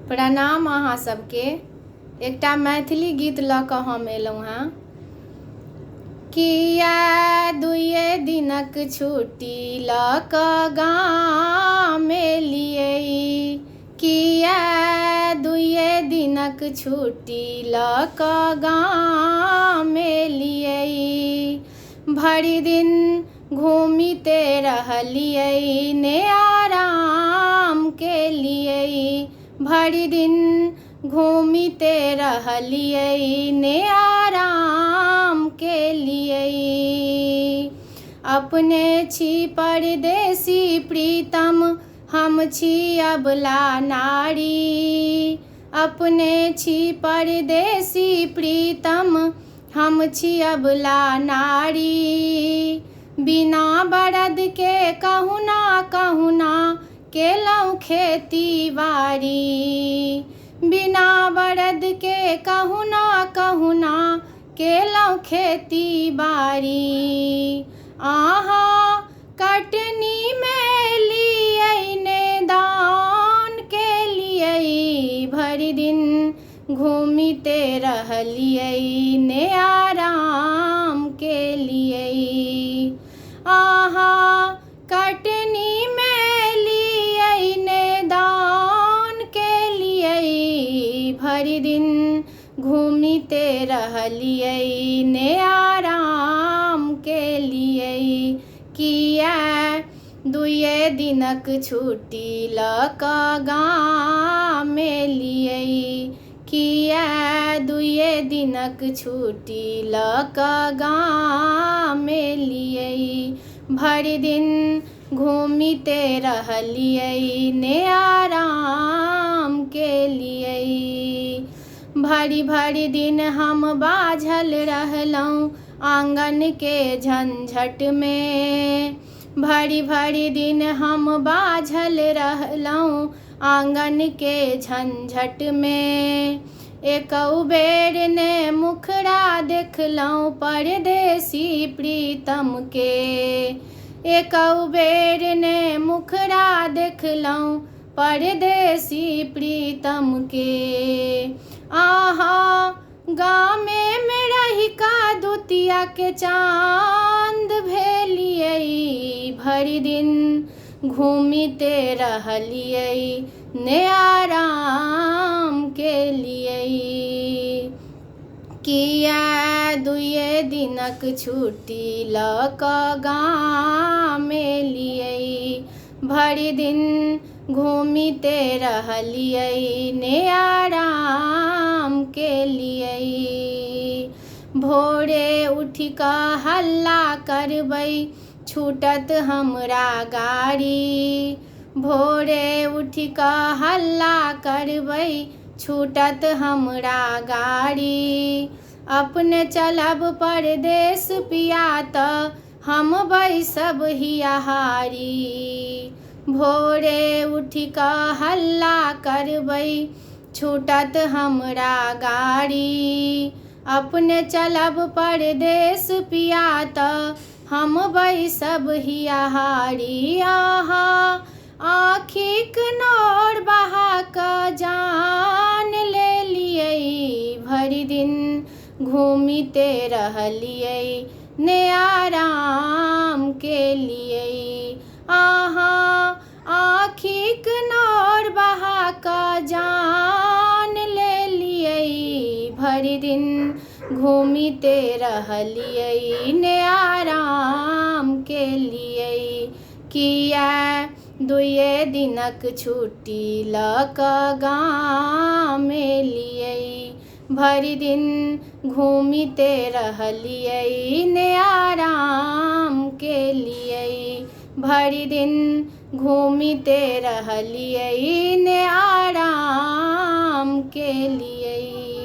प्रणाम अहाँ सबके। एकटा मैथिली गीत लऽ कऽ हम एलहुँ हेँ। किया दुइये दिनक छुट्टी लऽ कऽ गाम एलियै, किया दुइये दिनक छुट्टी लऽ कऽ गाम एलियै। भरि दिन घूमिते रहलियै ने आराम केलियै, भरि दिन घूमिते रहलियै ने आराम केलियै। अपने छी परदेसी प्रीतम, हम छी अबला नारी। अपने छी परदेसी प्रीतम, हम छी अबला नारी। बिना बरद के कहुना कहुना केलहुँ खेती बाड़ी, बिना बरद के कहुना कहुना केलहुँ खेती बाड़ी। अहाँ कटनीमे लियै ने दान केलियै, भरि दिन घूमिते रहलियै ने आराम केलियै। अहाँ कटनीमे लियै ने दान केलियै, भरि दिन घूमिते रहलियै ने आराम केलियै। किया दुइये दिनक छुट्टी लऽ कऽ गाम एलियै, किया दुइये दिनक छुट्टी लऽ कऽ गाम एलियै। भरि दिन घूमिते रहलियै ने आराम केलियै। भरि भरि दिन हम बाझल रहलहुँ आँगन के झंझटमे, भरि भरि दिन हम बाझल रहलहुँ आँगन के झंझटमे। एकौ बेर ने मुखड़ा देखलहुँ परदेसी प्रीतम के, एकौ बेर ने मुखड़ा देखलहुँ परदेसी प्रीतम के। अहाँ गामेमे रहि कऽ दुतिया के चाँद भेलियै, भरि दिन घूमिते रहलियै ने आराम केलियै। किया दुइये दिनक छुट्टी लऽ कऽ गाम एलियै, भरि दिन घूमिते रहलियै ने आराम केलियै। भोरे उठि कऽ हल्ला करबै छूटत हमरा गाड़ी, भोरे उठि कऽ हल्ला करबै छूटत हमरा गाड़ी। अपने चलब परदेस पिया तऽ हम बैसब हियाहारी, भोरे उठि कऽ हल्ला करबै छूटत हमरा गाड़ी। अपने चलब परदेस पिया तऽ हम बैसब हियाहारी। अहाँ आँखिक नोर बहा कऽ जान लेलियै, भरि दिन घूमिते रहलियै ने आराम केलियै। अहाँ आँखिक नोर बहा कऽ जान लेलियै, भरि दिन घूमिते रहलियै ने आराम केलियै। किया दुइये दिनक छुट्टी लऽ कऽ गाम एलियै, भरि दिन घूमिते रहलियै ने आराम केलियै। भरि दिन घूमिते रहलियै ने आराम केलियै।